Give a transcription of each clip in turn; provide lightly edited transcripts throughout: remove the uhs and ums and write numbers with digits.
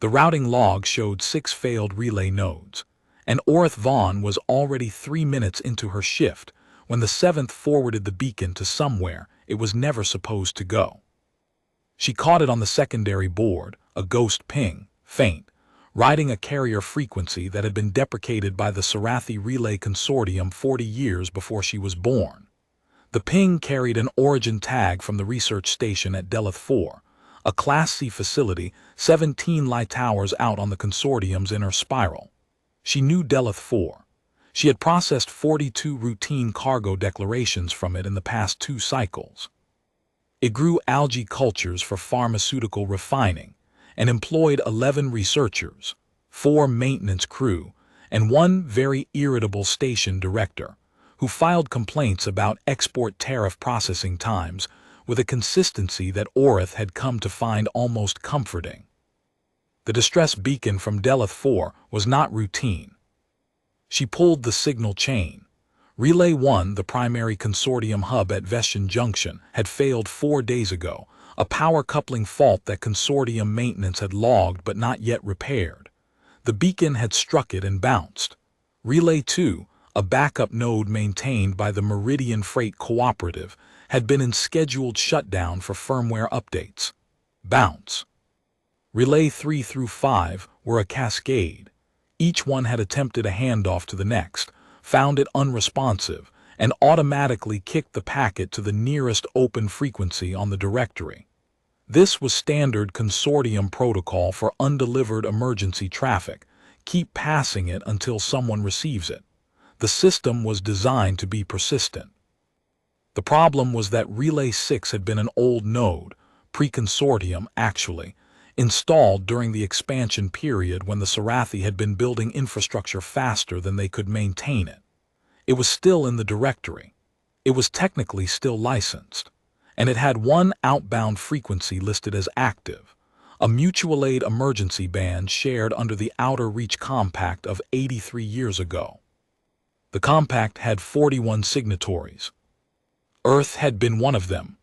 The routing log showed 6 failed relay nodes, and Orith Vaughn was already 3 minutes into her shift when the 7th forwarded the beacon to somewhere it was never supposed to go. She caught it on the secondary board, a ghost ping, faint, riding a carrier frequency that had been deprecated by the Sarathi Relay Consortium 40 years before she was born. The ping carried an origin tag from the research station at Delith 4, a Class C facility 17 light towers out on the consortium's inner spiral. She knew Delith 4. She had processed 42 routine cargo declarations from it in the past 2 cycles. It grew algae cultures for pharmaceutical refining and employed 11 researchers, 4 maintenance crew, and 1 very irritable station director, who filed complaints about export tariff processing times with a consistency that Orith had come to find almost comforting. The distress beacon from Delith 4 was not routine. She pulled the signal chain. Relay 1, the primary consortium hub at Vestian Junction, had failed 4 days ago, a power coupling fault that consortium maintenance had logged but not yet repaired. The beacon had struck it and bounced. Relay 2, a backup node maintained by the Meridian Freight Cooperative, had been in scheduled shutdown for firmware updates. Bounce. Relay 3 through 5 were a cascade. Each one had attempted a handoff to the next, found it unresponsive, and automatically kicked the packet to the nearest open frequency on the directory. This was standard consortium protocol for undelivered emergency traffic. Keep passing it until someone receives it. The system was designed to be persistent. The problem was that Relay 6 had been an old node, pre-consortium actually, installed during the expansion period when the Sarathi had been building infrastructure faster than they could maintain it. It was still in the directory. It was technically still licensed, and it had 1 outbound frequency listed as active, a mutual aid emergency band shared under the Outer Reach Compact of 83 years ago. The compact had 41 signatories. Earth had been one of them.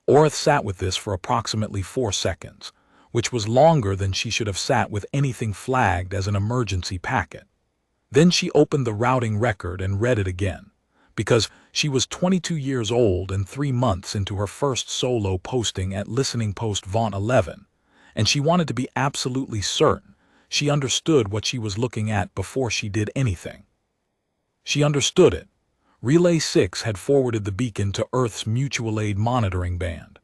Orith sat with this for approximately 4 seconds, which was longer than she should have sat with anything flagged as an emergency packet. Then she opened the routing record and read it again, because she was 22 years old and 3 months into her first solo posting at Listening Post Vaunt 11, and she wanted to be absolutely certain she understood what she was looking at before she did anything. She understood it. Relay 6 had forwarded the beacon to Earth's mutual aid monitoring band.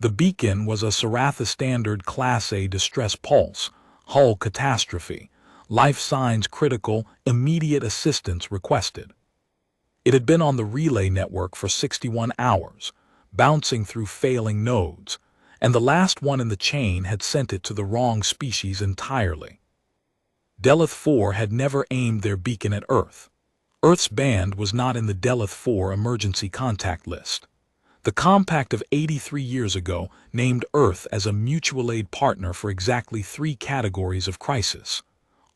The beacon was a Sarathi Standard Class A distress pulse, hull catastrophe, life signs critical, immediate assistance requested. It had been on the relay network for 61 hours, bouncing through failing nodes, and the last one in the chain had sent it to the wrong species entirely. Delith 4 had never aimed their beacon at Earth. Earth's band was not in the Delith 4 emergency contact list. The compact of 83 years ago named Earth as a mutual aid partner for exactly 3 categories of crisis,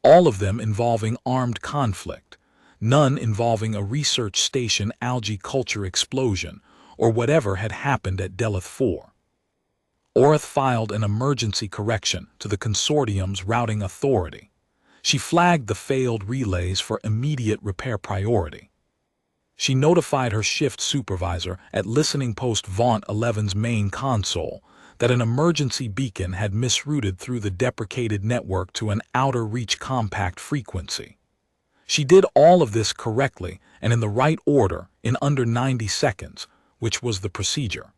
all of them involving armed conflict, none involving a research station algae culture explosion or whatever had happened at Delith 4. Orith filed an emergency correction to the consortium's routing authority. She flagged the failed relays for immediate repair priority. She notified her shift supervisor at Listening Post Vaunt 11's main console that an emergency beacon had misrouted through the deprecated network to an Outer Reach Compact frequency. She did all of this correctly and in the right order in under 90 seconds, which was the procedure.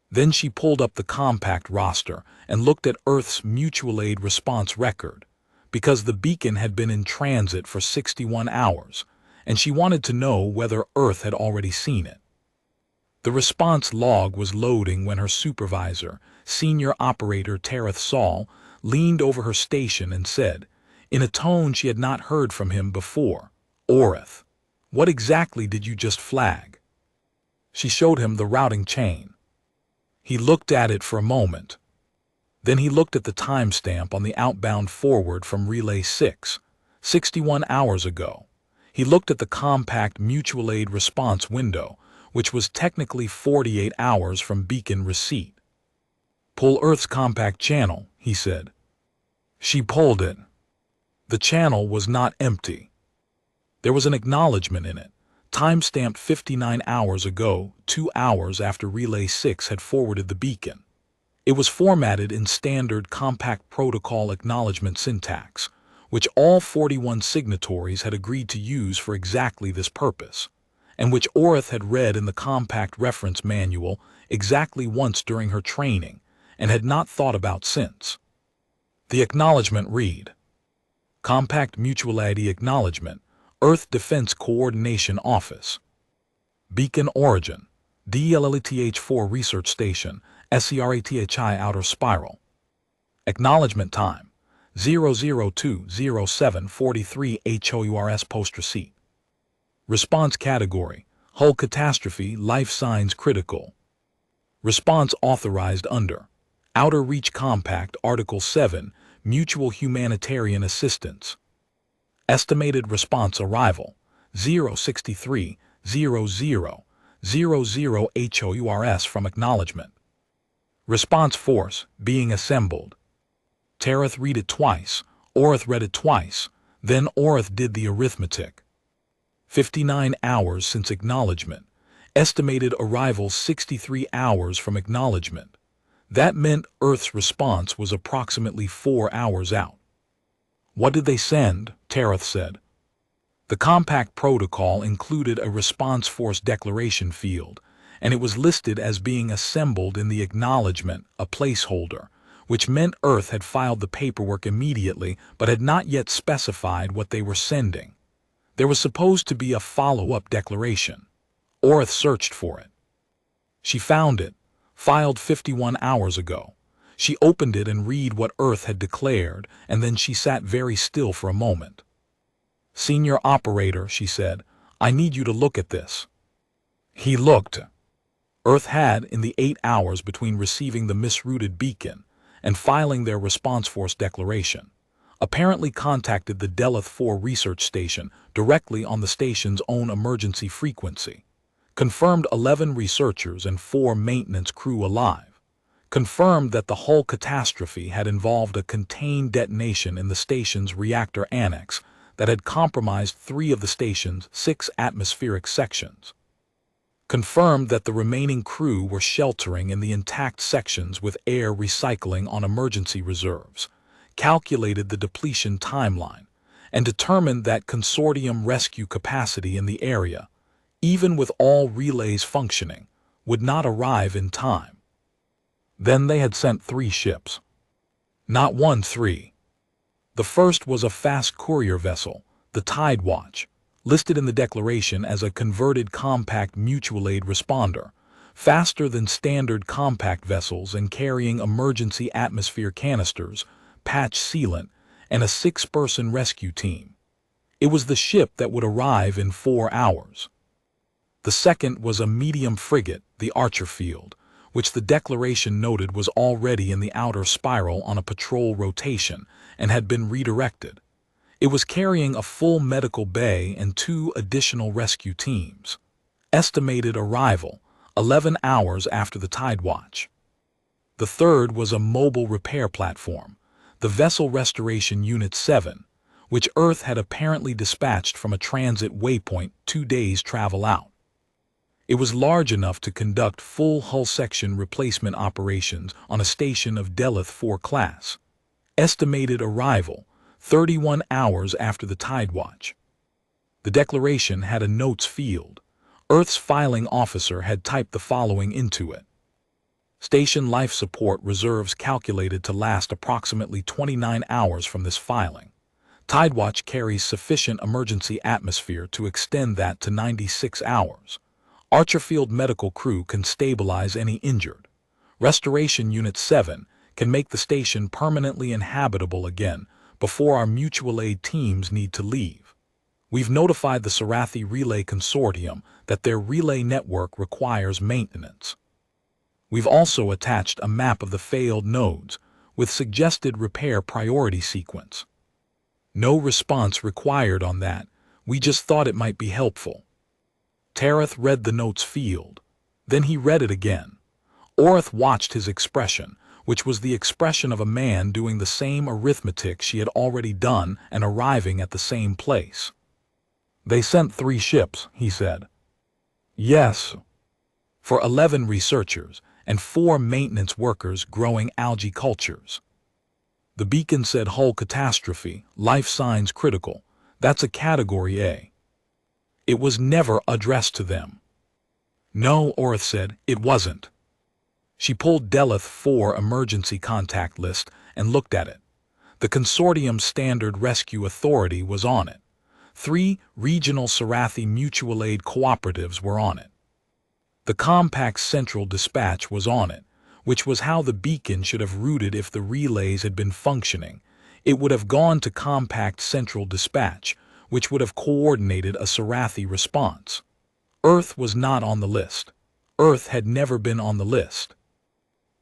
Then she pulled up the compact roster and looked at Earth's mutual aid response record, because the beacon had been in transit for 61 hours, and she wanted to know whether Earth had already seen it. The response log was loading when her supervisor, Senior Operator Tareth Saul, leaned over her station and said, in a tone she had not heard from him before, "Orith, what exactly did you just flag?" She showed him the routing chain. He looked at it for a moment. Then he looked at the timestamp on the outbound forward from Relay 6, 61 hours ago. He looked at the compact mutual aid response window, which was technically 48 hours from beacon receipt. "Pull Earth's compact channel," he said. She pulled it. The channel was not empty. There was an acknowledgement in it, time-stamped 59 hours ago, 2 hours after Relay 6 had forwarded the beacon. It was formatted in standard compact protocol acknowledgement syntax, which all 41 signatories had agreed to use for exactly this purpose, and which Orith had read in the compact reference manual exactly once during her training and had not thought about since. The acknowledgement read, Compact Mutuality Acknowledgement, Earth Defense Coordination Office. Beacon Origin, DLLTH4 Research Station, SCRATHI Outer Spiral. Acknowledgement Time, 0020743 HOURS Post Receipt. Response Category, Hull Catastrophe, Life Signs Critical. Response authorized under Outer Reach Compact, Article 7, Mutual Humanitarian Assistance. Estimated response arrival, 0630000 HOURS from acknowledgement. Response force being assembled. Tereth read it twice, Orith read it twice, then Orith did the arithmetic. 59 hours since acknowledgement. Estimated arrival 63 hours from acknowledgement. That meant Earth's response was approximately 4 hours out. What did they send? Tereth said. The compact protocol included a response force declaration field, and it was listed as being assembled in the acknowledgement, a placeholder, which meant Earth had filed the paperwork immediately but had not yet specified what they were sending. There was supposed to be a follow-up declaration. Orith searched for it. She found it, filed 51 hours ago. She opened it and read what Earth had declared, and then she sat very still for a moment. Senior Operator, she said, I need you to look at this. He looked. Earth had, in the 8 hours between receiving the misrouted beacon and filing their response force declaration, apparently contacted the Deleth 4 research station directly on the station's own emergency frequency, confirmed 11 researchers and 4 maintenance crew alive, confirmed that the Hull catastrophe had involved a contained detonation in the station's reactor annex that had compromised 3 of the station's 6 atmospheric sections, confirmed that the remaining crew were sheltering in the intact sections with air recycling on emergency reserves, calculated the depletion timeline, and determined that consortium rescue capacity in the area, even with all relays functioning, would not arrive in time. Then they had sent 3 ships. Not 3. The first was a fast courier vessel, the Tide Watch, listed in the declaration as a converted compact mutual aid responder, faster than standard compact vessels and carrying emergency atmosphere canisters, patch sealant, and a 6-person rescue team. It was the ship that would arrive in 4 hours. The second was a medium frigate, the Archerfield, which the declaration noted was already in the outer spiral on a patrol rotation and had been redirected. It was carrying a full medical bay and 2 additional rescue teams. Estimated arrival, 11 hours after the Tide Watch. The third was a mobile repair platform, the Vessel Restoration Unit 7, which Earth had apparently dispatched from a transit waypoint 2 days travel out. It was large enough to conduct full hull section replacement operations on a station of Deleth 4 class. Estimated arrival, 31 hours after the Tide Watch. The declaration had a notes field. Earth's filing officer had typed the following into it. Station life support reserves calculated to last approximately 29 hours from this filing. Tide Watch carries sufficient emergency atmosphere to extend that to 96 hours. Archerfield medical crew can stabilize any injured. Restoration Unit 7 can make the station permanently inhabitable again before our mutual aid teams need to leave. We've notified the Sarathi Relay Consortium that their relay network requires maintenance. We've also attached a map of the failed nodes with suggested repair priority sequence. No response required on that. We just thought it might be helpful. Tereth read the notes field. Then he read it again. Orith watched his expression, which was the expression of a man doing the same arithmetic she had already done and arriving at the same place. "They sent 3 ships," he said. "Yes, for 11 researchers and 4 maintenance workers growing algae cultures." The beacon said hull catastrophe, life signs critical. That's a category A. It was never addressed to them. No, Orth said, it wasn't. She pulled Deleth 4 emergency contact list and looked at it. The Consortium Standard Rescue Authority was on it. 3 regional Sarathi mutual aid cooperatives were on it. The Compact Central Dispatch was on it, which was how the beacon should have routed if the relays had been functioning. It would have gone to Compact Central Dispatch, which would have coordinated a Sarathi response. Earth was not on the list. Earth had never been on the list.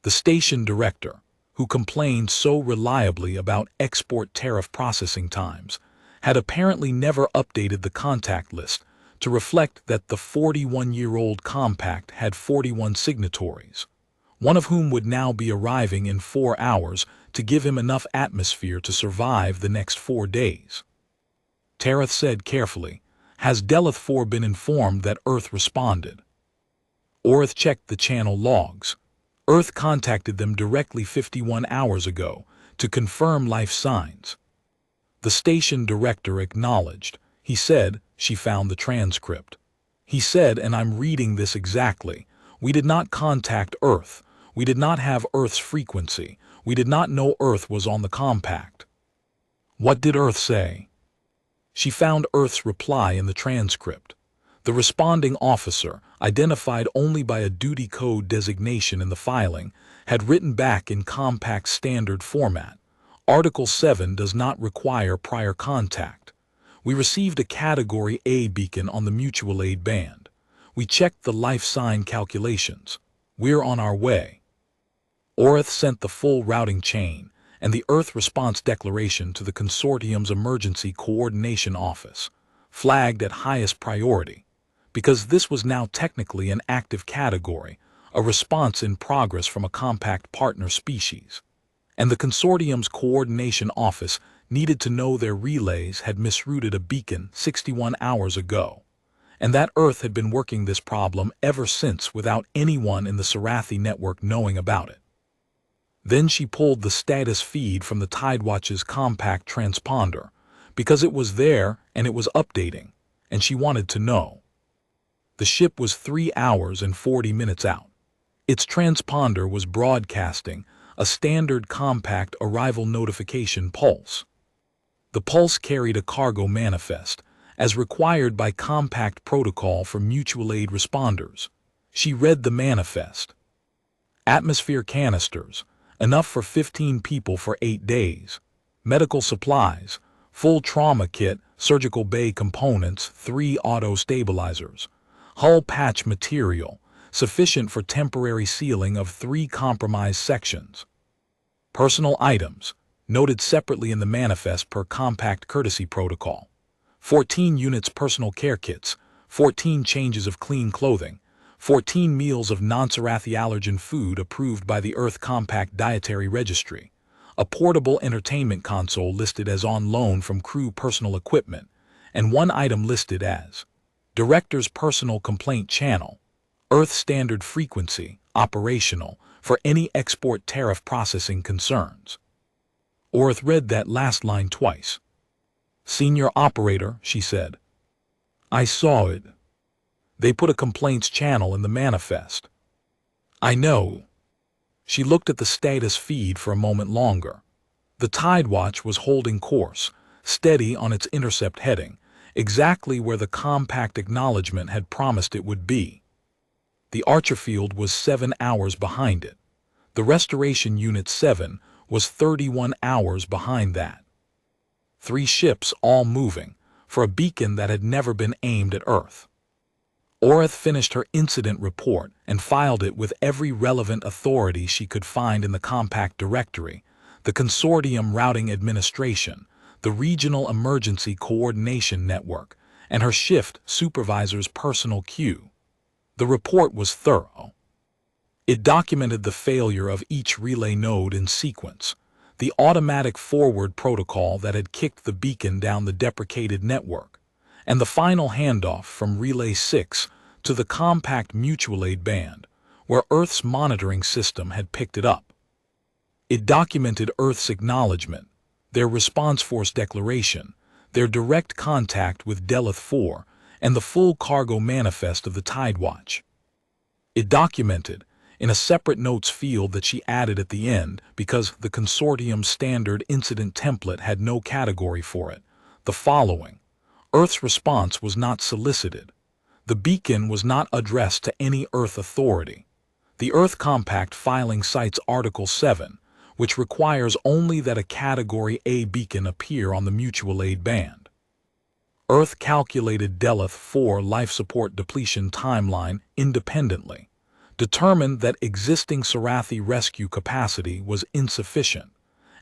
The station director, who complained so reliably about export tariff processing times, had apparently never updated the contact list to reflect that the 41-year-old compact had 41 signatories, one of whom would now be arriving in 4 hours to give him enough atmosphere to survive the next 4 days. Tareth said carefully, "Has Deleth 4 been informed that Earth responded?" Orth checked the channel logs. Earth contacted them directly 51 hours ago to confirm life signs. The station director acknowledged. He said, she found the transcript. He said, and I'm reading this exactly, "We did not contact Earth. We did not have Earth's frequency. We did not know Earth was on the compact." What did Earth say? She found Earth's reply in the transcript. The responding officer, identified only by a duty code designation in the filing, had written back in compact standard format. Article 7 does not require prior contact. We received a Category A beacon on the mutual aid band. We checked the life sign calculations. We're on our way. Orth sent the full routing chain and the Earth response declaration to the Consortium's Emergency Coordination Office, flagged at highest priority, because this was now technically an active category, a response in progress from a compact partner species. And the Consortium's Coordination Office needed to know their relays had misrouted a beacon 61 hours ago, and that Earth had been working this problem ever since without anyone in the Sarathi network knowing about it. Then she pulled the status feed from the Tidewatch's compact transponder, because it was there and it was updating, and she wanted to know. The ship was 3 hours and 40 minutes out. Its transponder was broadcasting a standard compact arrival notification pulse. The pulse carried a cargo manifest, as required by compact protocol for mutual aid responders. She read the manifest. Atmosphere canisters, enough for 15 people for 8 days. Medical supplies, full trauma kit, surgical bay components, 3 auto stabilizers. Hull patch material, sufficient for temporary sealing of 3 compromised sections. Personal items, noted separately in the manifest per compact courtesy protocol. 14 units personal care kits, 14 changes of clean clothing, 14 meals of non-Sarathi allergen food approved by the Earth Compact Dietary Registry, a portable entertainment console listed as on loan from crew personal equipment, and 1 item listed as Director's Personal Complaint Channel, Earth Standard Frequency, operational, for any export tariff processing concerns. Orth read that last line twice. "Senior operator," she said. "I saw it. They put a complaints channel in the manifest." "I know." She looked at the status feed for a moment longer. The Tidewatch was holding course, steady on its intercept heading, exactly where the compact acknowledgement had promised it would be. The Archerfield was 7 hours behind it. The Restoration Unit 7 was 31 hours behind that. 3 ships all moving, for a beacon that had never been aimed at Earth. Orth finished her incident report and filed it with every relevant authority she could find in the compact directory, the Consortium Routing Administration, the Regional Emergency Coordination Network, and her shift supervisor's personal queue. The report was thorough. It documented the failure of each relay node in sequence, the automatic forward protocol that had kicked the beacon down the deprecated network, and the final handoff from Relay 6 to the compact mutual aid band, where Earth's monitoring system had picked it up. It documented Earth's acknowledgement, their response force declaration, their direct contact with Deleth 4, and the full cargo manifest of the Tidewatch. It documented, in a separate notes field that she added at the end because the consortium's standard incident template had no category for it, the following: Earth's response was not solicited. The beacon was not addressed to any Earth authority. The Earth Compact filing cites Article 7, which requires only that a Category A beacon appear on the mutual aid band. Earth calculated Deleth 4 life support depletion timeline independently, determined that existing Sarathi rescue capacity was insufficient,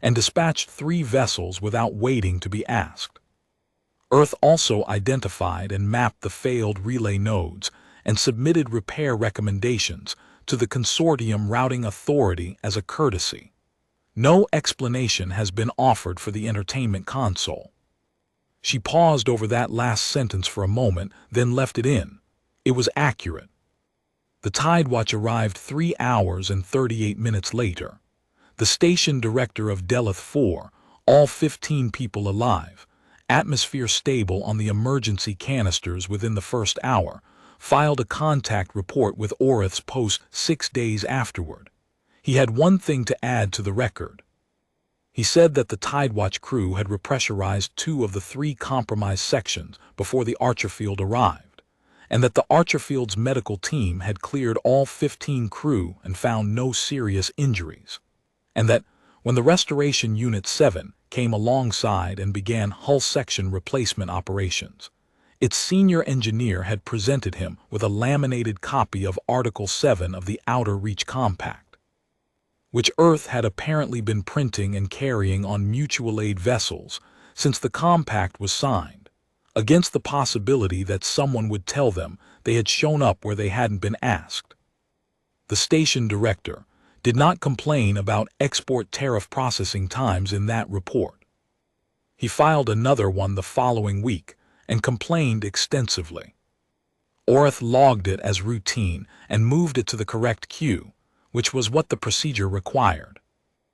and dispatched 3 vessels without waiting to be asked. Earth also identified and mapped the failed relay nodes and submitted repair recommendations to the Consortium Routing Authority as a courtesy. No explanation has been offered for the entertainment console. She paused over that last sentence for a moment, then left it in. It was accurate. The Tidewatch arrived 3 hours and 38 minutes later. The station director of Deleth 4, all 15 people alive, atmosphere stable on the emergency canisters within the first hour, filed a contact report with Orith's post 6 days afterward. He had one thing to add to the record. He said that the Tidewatch crew had repressurized 2 of the 3 compromised sections before the Archerfield arrived, and that the Archerfield's medical team had cleared all 15 crew and found no serious injuries, and that when the Restoration Unit 7 came alongside and began hull section replacement operations, its senior engineer had presented him with a laminated copy of Article 7 of the Outer Reach Compact, which Earth had apparently been printing and carrying on mutual aid vessels since the compact was signed, against the possibility that someone would tell them they had shown up where they hadn't been asked. The station director did not complain about export tariff processing times in that report. He filed another one the following week and complained extensively. Orith logged it as routine and moved it to the correct queue, which was what the procedure required.